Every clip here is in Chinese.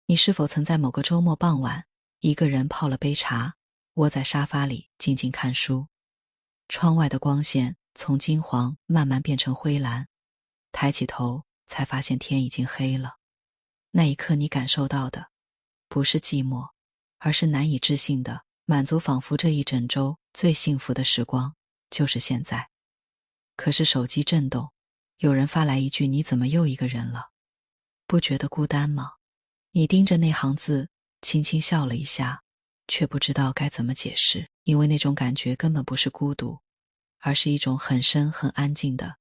你是否曾在某个周末傍晚，一个人泡了杯茶，窝在沙发里静静看书？窗外的光线从金黄慢慢变成灰蓝，抬起头才发现天已经黑了。那一刻你感受到的，不是寂寞，而是难以置信的满足，仿佛这一整周最幸福的时光就是现在。可是手机震动，有人发来一句：你怎么又一个人了？不觉得孤单吗？你盯着那行字，轻轻笑了一下，却不知道该怎么解释，因为那种感觉根本不是孤独，而是一种很深很安静的，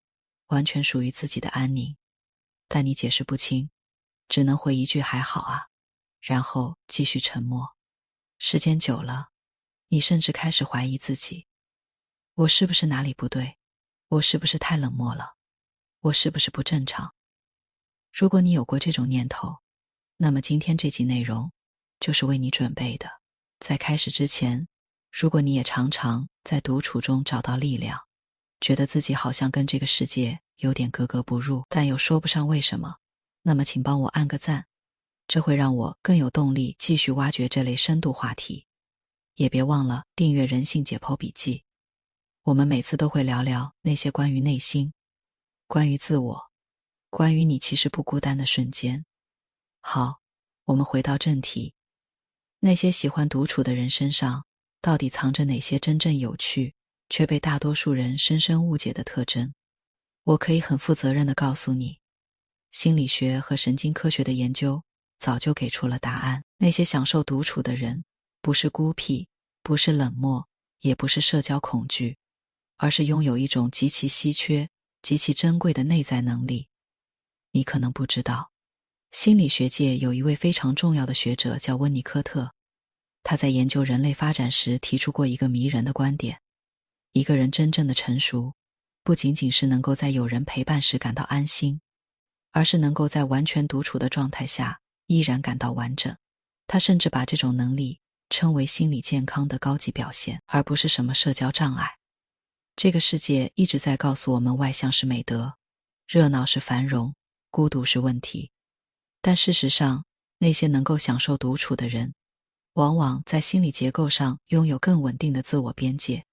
完全属于自己的安宁。但你解释不清，只能回一句还好啊，然后继续沉默。时间久了，你甚至开始怀疑自己，我是不是哪里不对？我是不是太冷漠了？我是不是不正常？如果你有过这种念头，那么今天这集内容就是为你准备的。在开始之前，如果你也常常在独处中找到力量，觉得自己好像跟这个世界有点格格不入，但又说不上为什么，那么请帮我按个赞，这会让我更有动力继续挖掘这类深度话题。也别忘了订阅人性解剖笔记，我们每次都会聊聊那些关于内心，关于自我，关于你其实不孤单的瞬间。好，我们回到正题。那些喜欢独处的人身上，到底藏着哪些真正有趣，却被大多数人深深误解的特征？我可以很负责任地告诉你，心理学和神经科学的研究早就给出了答案。那些享受独处的人，不是孤僻，不是冷漠，也不是社交恐惧，而是拥有一种极其稀缺、极其珍贵的内在能力。你可能不知道，心理学界有一位非常重要的学者叫温尼科特，他在研究人类发展时提出过一个迷人的观点：一个人真正的成熟，不仅仅是能够在有人陪伴时感到安心，而是能够在完全独处的状态下依然感到完整。他甚至把这种能力称为心理健康的高级表现，而不是什么社交障碍。这个世界一直在告诉我们，外向是美德，热闹是繁荣，孤独是问题。但事实上，那些能够享受独处的人，往往在心理结构上拥有更稳定的自我边界，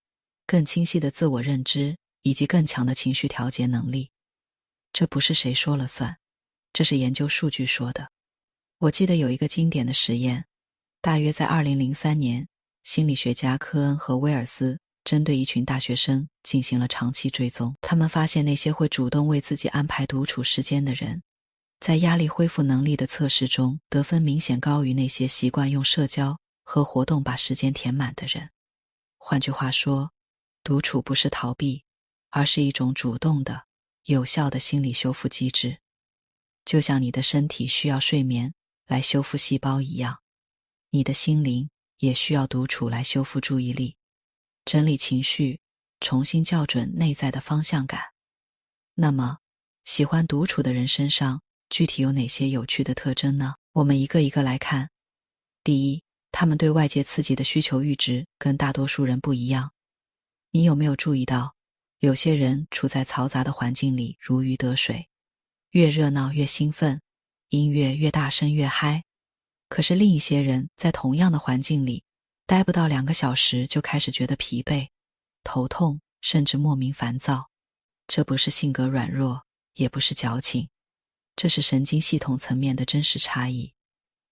更清晰的自我认知，以及更强的情绪调节能力。这不是谁说了算，这是研究数据说的。我记得有一个经典的实验，大约在2003年，心理学家科恩和威尔斯针对一群大学生进行了长期追踪。他们发现那些会主动为自己安排独处时间的人，在压力恢复能力的测试中得分明显高于那些习惯用社交和活动把时间填满的人。换句话说，独处不是逃避，而是一种主动的、有效的心理修复机制。就像你的身体需要睡眠来修复细胞一样，你的心灵也需要独处来修复注意力，整理情绪，重新校准内在的方向感。那么，喜欢独处的人身上具体有哪些有趣的特征呢？我们一个一个来看。第一，他们对外界刺激的需求阈值跟大多数人不一样。你有没有注意到，有些人处在嘈杂的环境里如鱼得水，越热闹越兴奋，音乐越大声越嗨。可是另一些人在同样的环境里，待不到2个小时就开始觉得疲惫、头痛，甚至莫名烦躁。这不是性格软弱，也不是矫情，这是神经系统层面的真实差异。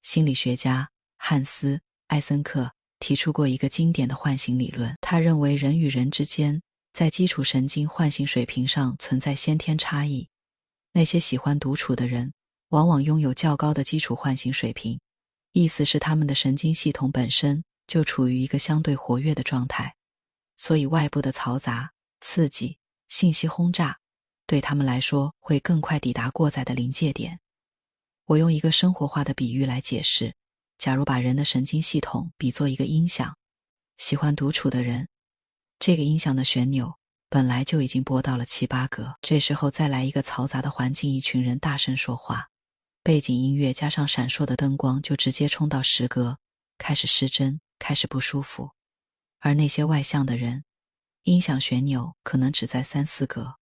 心理学家汉斯·艾森克提出过一个经典的唤醒理论，他认为人与人之间在基础神经唤醒水平上存在先天差异。那些喜欢独处的人往往拥有较高的基础唤醒水平，意思是他们的神经系统本身就处于一个相对活跃的状态，所以外部的嘈杂、刺激、信息轰炸对他们来说会更快抵达过载的临界点。我用一个生活化的比喻来解释，假如把人的神经系统比作一个音响，喜欢独处的人，这个音响的旋钮本来就已经拨到了7、8格，这时候再来一个嘈杂的环境，一群人大声说话，背景音乐加上闪烁的灯光就直接冲到10格，开始失真，开始不舒服。而那些外向的人，音响旋钮可能只在3、4格，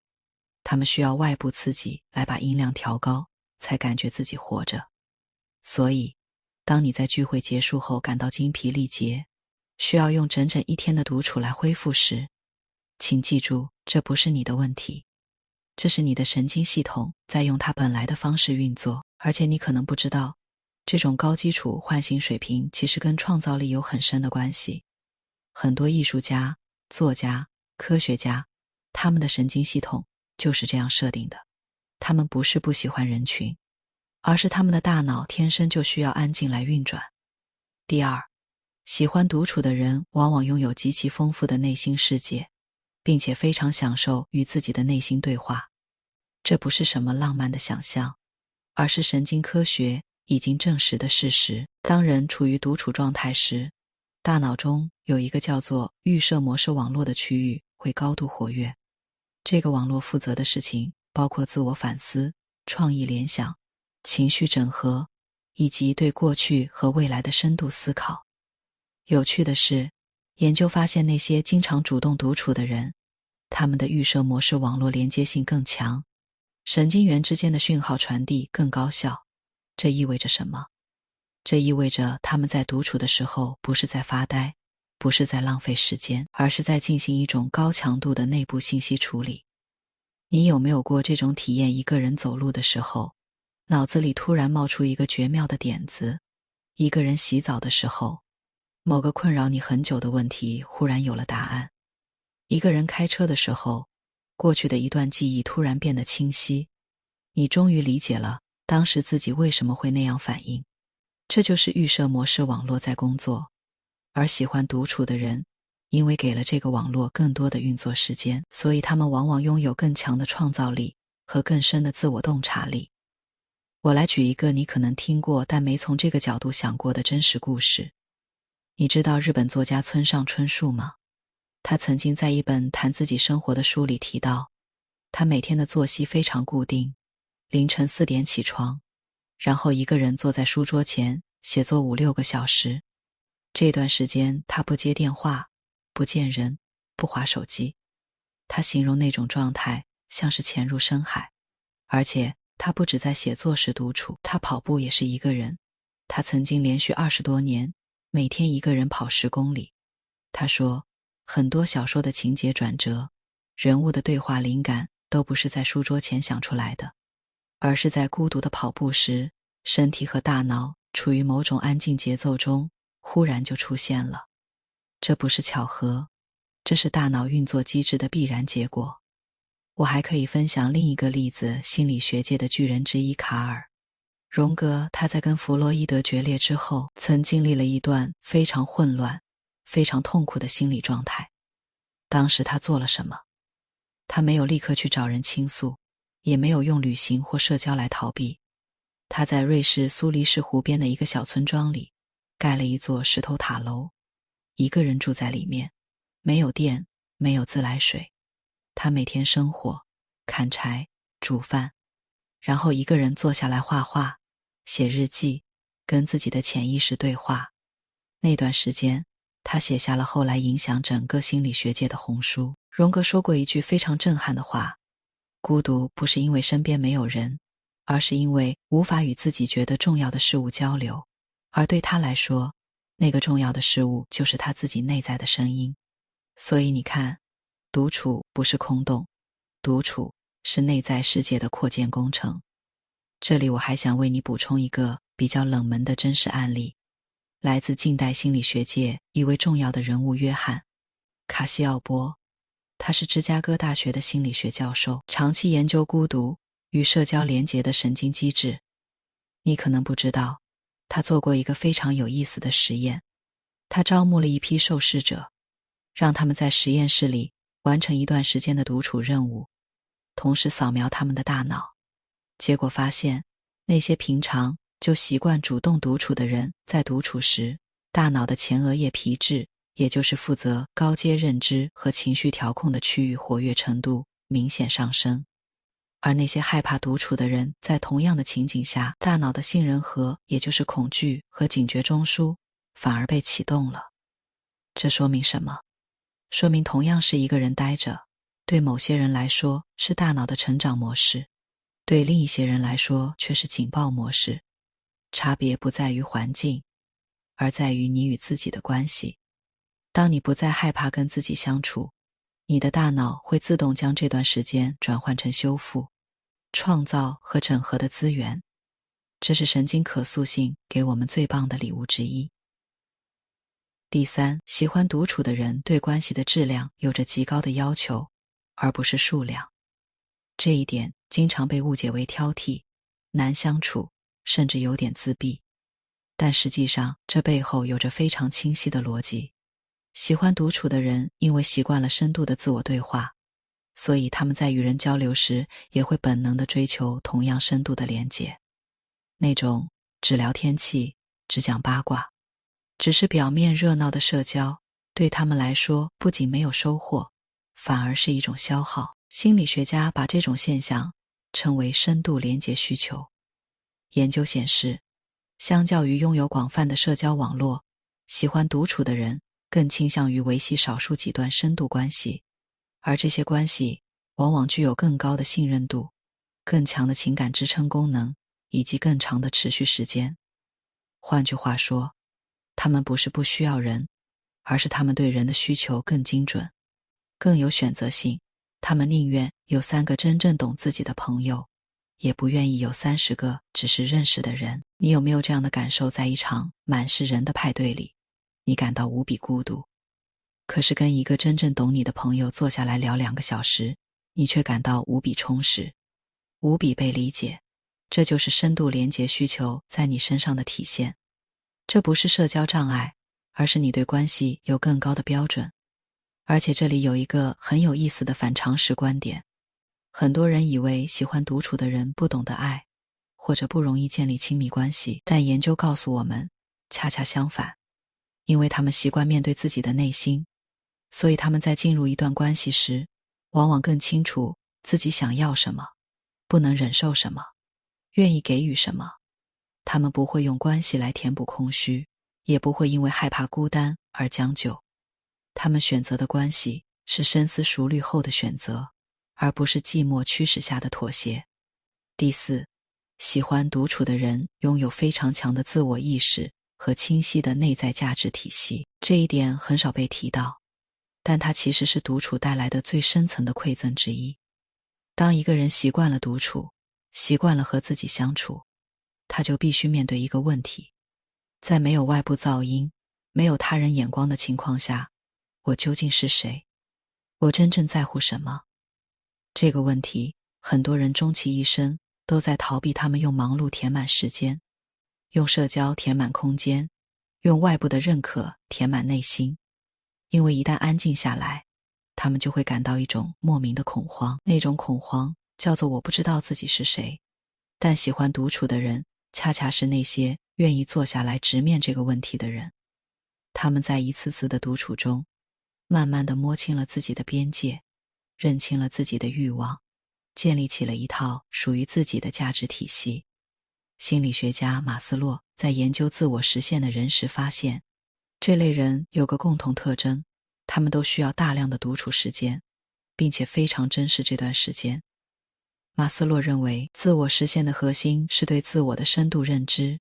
他们需要外部刺激来把音量调高，才感觉自己活着。所以当你在聚会结束后感到精疲力竭，需要用整整一天的独处来恢复时，请记住，这不是你的问题，这是你的神经系统在用它本来的方式运作。而且你可能不知道，这种高基础唤醒水平其实跟创造力有很深的关系。很多艺术家、作家、科学家，他们的神经系统就是这样设定的。他们不是不喜欢人群，而是他们的大脑天生就需要安静来运转。第二，喜欢独处的人往往拥有极其丰富的内心世界，并且非常享受与自己的内心对话。这不是什么浪漫的想象，而是神经科学已经证实的事实。当人处于独处状态时，大脑中有一个叫做预设模式网络的区域会高度活跃。这个网络负责的事情包括自我反思、创意联想、情绪整合，以及对过去和未来的深度思考。有趣的是，研究发现那些经常主动独处的人，他们的预设模式网络连接性更强，神经元之间的讯号传递更高效。这意味着什么？这意味着他们在独处的时候不是在发呆，不是在浪费时间，而是在进行一种高强度的内部信息处理。你有没有过这种体验？一个人走路的时候，脑子里突然冒出一个绝妙的点子；一个人洗澡的时候，某个困扰你很久的问题忽然有了答案；一个人开车的时候，过去的一段记忆突然变得清晰，你终于理解了当时自己为什么会那样反应。这就是预设模式网络在工作，而喜欢独处的人，因为给了这个网络更多的运作时间，所以他们往往拥有更强的创造力和更深的自我洞察力。我来举一个你可能听过但没从这个角度想过的真实故事。你知道日本作家村上春树吗？他曾经在一本谈自己生活的书里提到，他每天的作息非常固定，凌晨4点起床，然后一个人坐在书桌前写作5-6个小时。这段时间他不接电话，不见人，不滑手机。他形容那种状态像是潜入深海。而且他不只在写作时独处，他跑步也是一个人。他曾经连续20多年每天一个人跑10公里。他说，很多小说的情节转折，人物的对话灵感都不是在书桌前想出来的，而是在孤独的跑步时，身体和大脑处于某种安静节奏中，忽然就出现了。这不是巧合，这是大脑运作机制的必然结果。我还可以分享另一个例子，心理学界的巨人之一卡尔。荣格他在跟弗洛伊德决裂之后，曾经历了一段非常混乱、非常痛苦的心理状态。当时他做了什么？他没有立刻去找人倾诉，也没有用旅行或社交来逃避。他在瑞士苏黎世湖边的一个小村庄里，盖了一座石头塔楼，一个人住在里面，没有电，没有自来水。他每天生火、砍柴、煮饭，然后一个人坐下来画画、写日记，跟自己的潜意识对话。那段时间，他写下了后来影响整个心理学界的红书。荣格说过一句非常震撼的话：孤独不是因为身边没有人，而是因为无法与自己觉得重要的事物交流。而对他来说，那个重要的事物就是他自己内在的声音。所以你看，独处不是空洞，独处是内在世界的扩建工程。这里我还想为你补充一个比较冷门的真实案例，来自近代心理学界一位重要的人物约翰·卡西奥波。他是芝加哥大学的心理学教授，长期研究孤独与社交连结的神经机制。你可能不知道，他做过一个非常有意思的实验。他招募了一批受试者，让他们在实验室里完成一段时间的独处任务，同时扫描他们的大脑。结果发现，那些平常就习惯主动独处的人，在独处时，大脑的前额叶皮质，也就是负责高阶认知和情绪调控的区域活跃程度明显上升。而那些害怕独处的人，在同样的情景下，大脑的杏仁核，也就是恐惧和警觉中枢，反而被启动了。这说明什么？说明同样是一个人待着，对某些人来说是大脑的成长模式，对另一些人来说却是警报模式。差别不在于环境，而在于你与自己的关系。当你不再害怕跟自己相处，你的大脑会自动将这段时间转换成修复、创造和整合的资源，这是神经可塑性给我们最棒的礼物之一。第三，喜欢独处的人对关系的质量有着极高的要求，而不是数量。这一点经常被误解为挑剔、难相处，甚至有点自闭。但实际上，这背后有着非常清晰的逻辑。喜欢独处的人因为习惯了深度的自我对话，所以他们在与人交流时也会本能地追求同样深度的连结。那种只聊天气、只讲八卦，只是表面热闹的社交，对他们来说不仅没有收获，反而是一种消耗。心理学家把这种现象称为深度连结需求。研究显示，相较于拥有广泛的社交网络，喜欢独处的人更倾向于维系少数几段深度关系，而这些关系往往具有更高的信任度、更强的情感支撑功能以及更长的持续时间。换句话说，他们不是不需要人，而是他们对人的需求更精准、更有选择性。他们宁愿有3个真正懂自己的朋友，也不愿意有30个只是认识的人。你有没有这样的感受？在一场满是人的派对里，你感到无比孤独，可是跟一个真正懂你的朋友坐下来聊2个小时，你却感到无比充实，无比被理解。这就是深度连结需求在你身上的体现。这不是社交障碍，而是你对关系有更高的标准。而且这里有一个很有意思的反常识观点，很多人以为喜欢独处的人不懂得爱，或者不容易建立亲密关系，但研究告诉我们，恰恰相反。因为他们习惯面对自己的内心，所以他们在进入一段关系时，往往更清楚自己想要什么，不能忍受什么，愿意给予什么。他们不会用关系来填补空虚，也不会因为害怕孤单而将就。他们选择的关系是深思熟虑后的选择，而不是寂寞驱使下的妥协。第四，喜欢独处的人拥有非常强的自我意识和清晰的内在价值体系。这一点很少被提到，但它其实是独处带来的最深层的馈赠之一。当一个人习惯了独处，习惯了和自己相处，他就必须面对一个问题：在没有外部噪音、没有他人眼光的情况下，我究竟是谁？我真正在乎什么？这个问题，很多人终其一生都在逃避。他们用忙碌填满时间，用社交填满空间，用外部的认可填满内心。因为一旦安静下来，他们就会感到一种莫名的恐慌。那种恐慌叫做我不知道自己是谁。但喜欢独处的人，恰恰是那些愿意坐下来直面这个问题的人。他们在一次次的独处中，慢慢地摸清了自己的边界，认清了自己的欲望，建立起了一套属于自己的价值体系。心理学家马斯洛在研究自我实现的人时发现，这类人有个共同特征，他们都需要大量的独处时间，并且非常珍视这段时间。马斯洛认为，自我实现的核心是对自我的深度认知，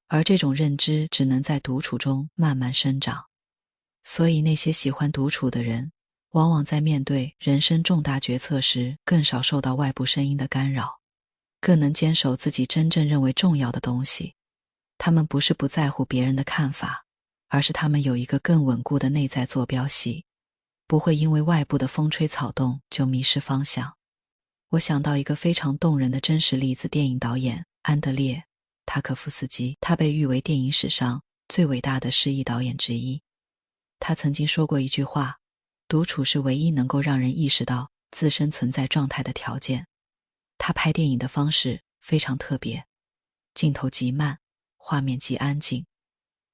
而这种认知只能在独处中慢慢生长。所以那些喜欢独处的人，往往在面对人生重大决策时更少受到外部声音的干扰，更能坚守自己真正认为重要的东西。他们不是不在乎别人的看法，而是他们有一个更稳固的内在坐标系，不会因为外部的风吹草动就迷失方向。我想到一个非常动人的真实例子，电影导演安德烈·塔可夫斯基，他被誉为电影史上最伟大的失忆导演之一。他曾经说过一句话：独处是唯一能够让人意识到自身存在状态的条件。他拍电影的方式非常特别，镜头极慢，画面极安静。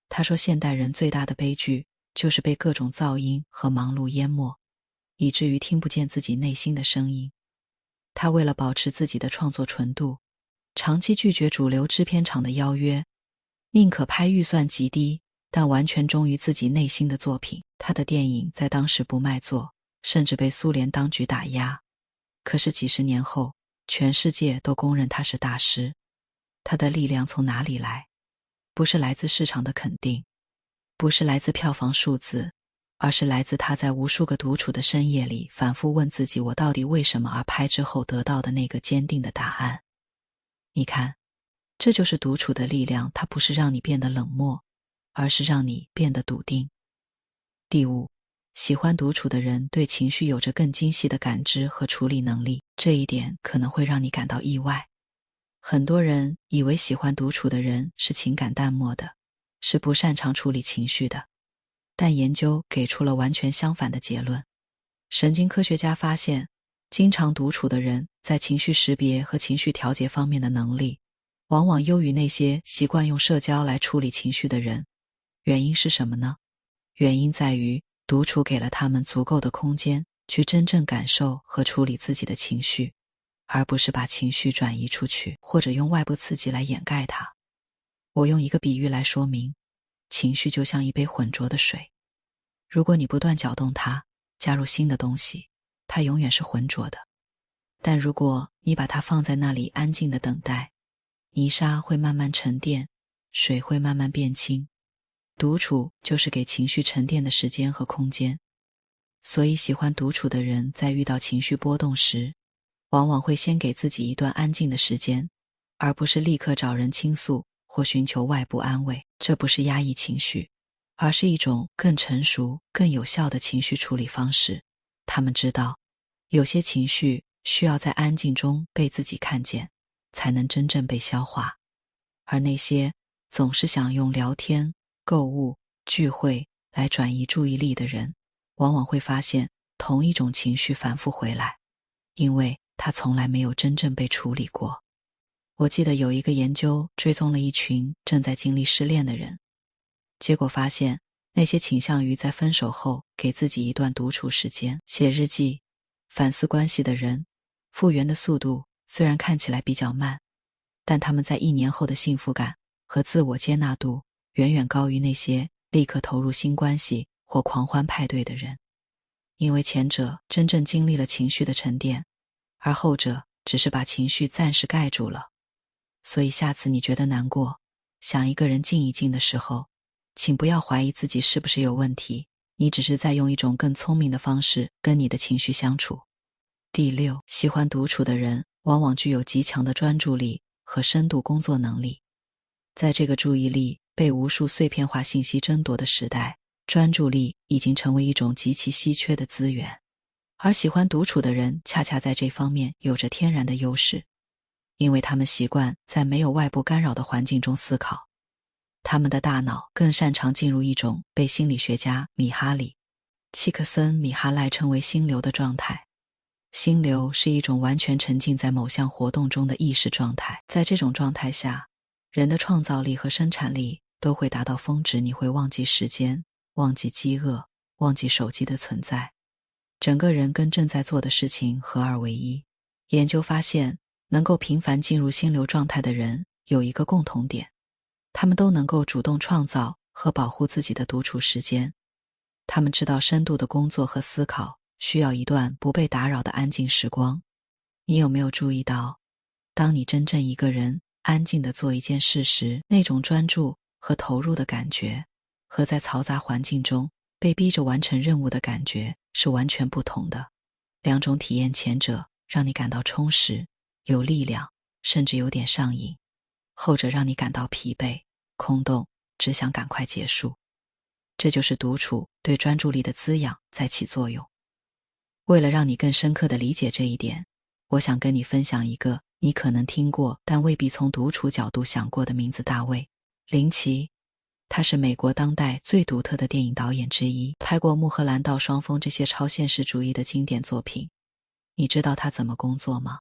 他说现代人最大的悲剧就是被各种噪音和忙碌淹没，以至于听不见自己内心的声音。他为了保持自己的创作纯度，长期拒绝主流制片厂的邀约，宁可拍预算极低但完全忠于自己内心的作品。他的电影在当时不卖座，甚至被苏联当局打压。可是几十年后，全世界都公认他是大师。他的力量从哪里来？不是来自市场的肯定，不是来自票房数字，而是来自他在无数个独处的深夜里反复问自己我到底为什么而拍之后得到的那个坚定的答案。你看，这就是独处的力量，它不是让你变得冷漠，而是让你变得笃定。第五，喜欢独处的人对情绪有着更精细的感知和处理能力，这一点可能会让你感到意外。很多人以为喜欢独处的人是情感淡漠的，是不擅长处理情绪的，但研究给出了完全相反的结论。神经科学家发现，经常独处的人在情绪识别和情绪调节方面的能力，往往优于那些习惯用社交来处理情绪的人。原因是什么呢？原因在于独处给了他们足够的空间去真正感受和处理自己的情绪，而不是把情绪转移出去，或者用外部刺激来掩盖它。我用一个比喻来说明，情绪就像一杯浑浊的水，如果你不断搅动它，加入新的东西，它永远是浑浊的。但如果你把它放在那里安静地等待，泥沙会慢慢沉淀，水会慢慢变清。独处就是给情绪沉淀的时间和空间。所以喜欢独处的人在遇到情绪波动时，往往会先给自己一段安静的时间，而不是立刻找人倾诉或寻求外部安慰。这不是压抑情绪，而是一种更成熟、更有效的情绪处理方式。他们知道，有些情绪需要在安静中被自己看见，才能真正被消化。而那些总是想用聊天、购物、聚会来转移注意力的人，往往会发现同一种情绪反复回来，因为它从来没有真正被处理过。我记得有一个研究追踪了一群正在经历失恋的人，结果发现那些倾向于在分手后给自己一段独处时间，写日记、反思关系的人，复原的速度虽然看起来比较慢，但他们在1年后的幸福感和自我接纳度远远高于那些立刻投入新关系或狂欢派对的人。因为前者真正经历了情绪的沉淀，而后者只是把情绪暂时盖住了。所以下次你觉得难过，想一个人静一静的时候，请不要怀疑自己是不是有问题，你只是在用一种更聪明的方式跟你的情绪相处。第六，喜欢独处的人往往具有极强的专注力和深度工作能力。在这个注意力被无数碎片化信息争夺的时代，专注力已经成为一种极其稀缺的资源，而喜欢独处的人恰恰在这方面有着天然的优势，因为他们习惯在没有外部干扰的环境中思考。他们的大脑更擅长进入一种被心理学家米哈里·契克森米哈赖称为心流的状态。心流是一种完全沉浸在某项活动中的意识状态，在这种状态下，人的创造力和生产力都会达到峰值，你会忘记时间，忘记饥饿，忘记手机的存在，整个人跟正在做的事情合二为一。研究发现，能够频繁进入心流状态的人有一个共同点，他们都能够主动创造和保护自己的独处时间。他们知道深度的工作和思考需要一段不被打扰的安静时光。你有没有注意到，当你真正一个人安静地做一件事时，那种专注和投入的感觉，和在嘈杂环境中被逼着完成任务的感觉是完全不同的。两种体验，前者让你感到充实、有力量，甚至有点上瘾；后者让你感到疲惫、空洞，只想赶快结束。这就是独处对专注力的滋养在起作用。为了让你更深刻地理解这一点，我想跟你分享一个你可能听过但未必从独处角度想过的名字——大卫·林奇。他是美国当代最独特的电影导演之一，拍过《穆赫兰道双峰》这些超现实主义的经典作品。你知道他怎么工作吗？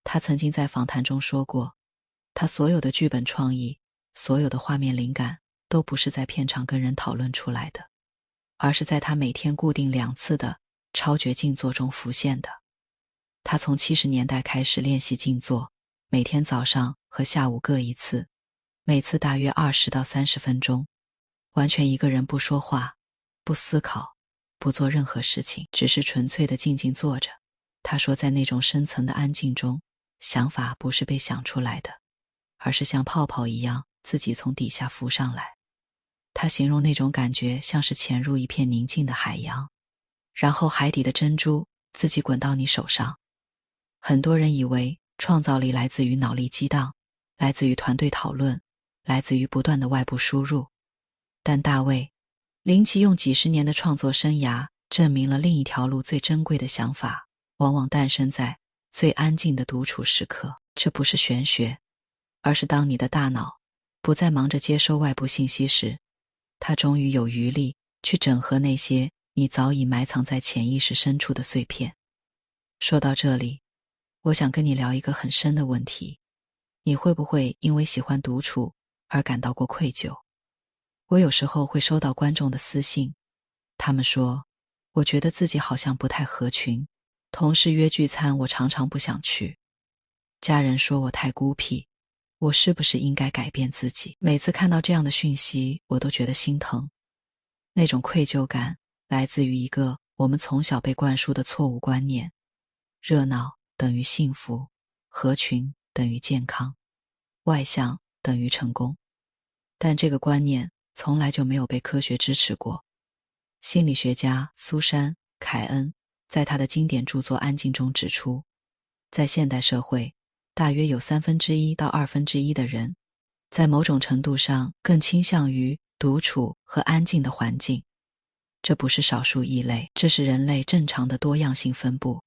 他曾经在访谈中说过，他所有的剧本创意，所有的画面灵感，都不是在片场跟人讨论出来的，而是在他每天固定2次的超绝静坐中浮现的。他从70年代开始练习静坐，每天早上和下午各1次，每次大约20到30分钟，完全一个人，不说话，不思考，不做任何事情，只是纯粹的静静坐着。他说，在那种深层的安静中，想法不是被想出来的，而是像泡泡一样自己从底下浮上来。他形容那种感觉像是潜入一片宁静的海洋，然后海底的珍珠自己滚到你手上。很多人以为创造力来自于脑力激荡，来自于团队讨论，来自于不断的外部输入。但大卫·林奇用几十年的创作生涯证明了另一条路最珍贵的想法往往诞生在最安静的独处时刻。这不是玄学，而是当你的大脑不再忙着接收外部信息时，它终于有余力去整合那些你早已埋藏在潜意识深处的碎片。说到这里，我想跟你聊一个很深的问题，你会不会因为喜欢独处而感到过愧疚？我有时候会收到观众的私信，他们说，我觉得自己好像不太合群，同事约聚餐我常常不想去，家人说我太孤僻，我是不是应该改变自己？每次看到这样的讯息，我都觉得心疼。那种愧疚感来自于一个我们从小被灌输的错误观念：热闹等于幸福，合群等于健康，外向等于成功。但这个观念从来就没有被科学支持过。心理学家苏珊·凯恩在他的经典著作《安静》中指出，在现代社会，大约有1/3到1/2的人在某种程度上更倾向于独处和安静的环境。这不是少数异类，这是人类正常的多样性分布。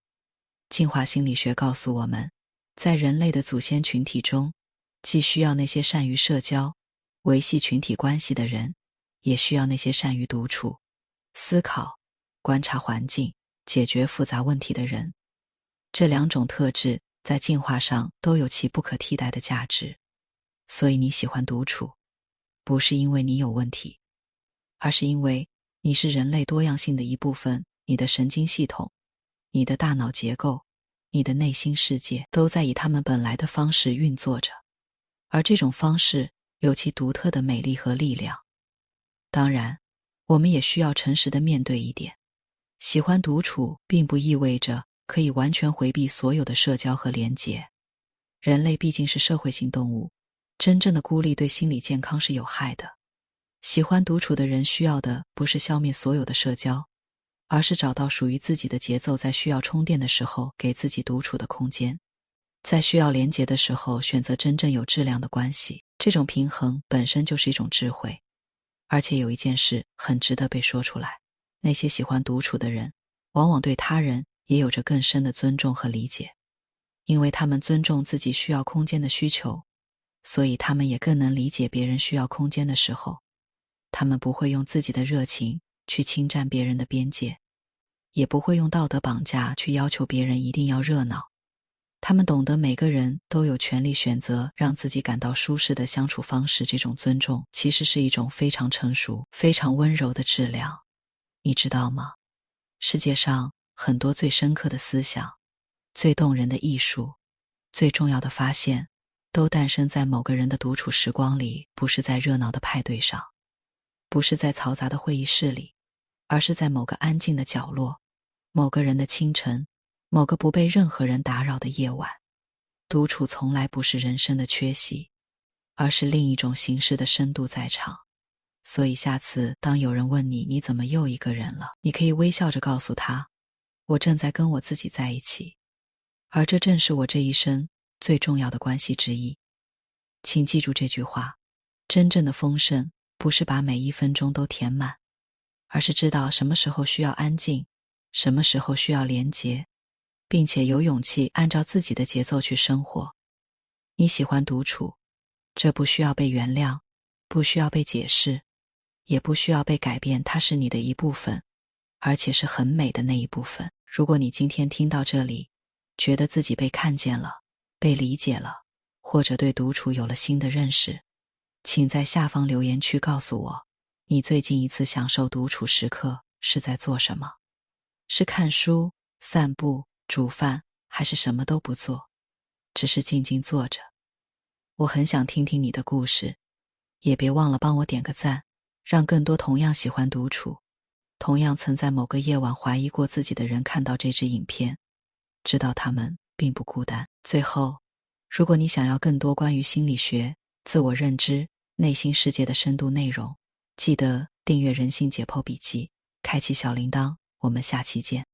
进化心理学告诉我们，在人类的祖先群体中，既需要那些善于社交、维系群体关系的人，也需要那些善于独处、思考、观察环境、解决复杂问题的人。这两种特质在进化上都有其不可替代的价值。所以你喜欢独处，不是因为你有问题，而是因为你是人类多样性的一部分，你的神经系统、你的大脑结构、你的内心世界都在以他们本来的方式运作着，而这种方式有其独特的美丽和力量。当然，我们也需要诚实地面对一点，喜欢独处并不意味着可以完全回避所有的社交和连结。人类毕竟是社会性动物，真正的孤立对心理健康是有害的。喜欢独处的人需要的不是消灭所有的社交，而是找到属于自己的节奏，在需要充电的时候给自己独处的空间，在需要连结的时候选择真正有质量的关系。这种平衡本身就是一种智慧。而且有一件事很值得被说出来，那些喜欢独处的人往往对他人也有着更深的尊重和理解，因为他们尊重自己需要空间的需求，所以他们也更能理解别人需要空间的时候。他们不会用自己的热情去侵占别人的边界，也不会用道德绑架去要求别人一定要热闹。他们懂得每个人都有权利选择让自己感到舒适的相处方式，这种尊重其实是一种非常成熟、非常温柔的质量。你知道吗？世界上很多最深刻的思想、最动人的艺术、最重要的发现，都诞生在某个人的独处时光里，不是在热闹的派对上，不是在嘈杂的会议室里，而是在某个安静的角落，某个人的清晨，某个不被任何人打扰的夜晚。独处从来不是人生的缺席，而是另一种形式的深度在场。所以下次当有人问你，你怎么又一个人了，你可以微笑着告诉他，我正在跟我自己在一起，而这正是我这一生最重要的关系之一。请记住这句话，真正的丰盛不是把每一分钟都填满，而是知道什么时候需要安静，什么时候需要连结，并且有勇气按照自己的节奏去生活。你喜欢独处，这不需要被原谅，不需要被解释，也不需要被改变，它是你的一部分，而且是很美的那一部分。如果你今天听到这里，觉得自己被看见了，被理解了，或者对独处有了新的认识，请在下方留言区告诉我，你最近一次享受独处时刻是在做什么？是看书、散步、煮饭，还是什么都不做，只是静静坐着？我很想听听你的故事，也别忘了帮我点个赞，让更多同样喜欢独处，同样曾在某个夜晚怀疑过自己的人看到这支影片，知道他们并不孤单。最后，如果你想要更多关于心理学、自我认知、内心世界的深度内容。记得订阅人性解剖笔记，开启小铃铛，我们下期见。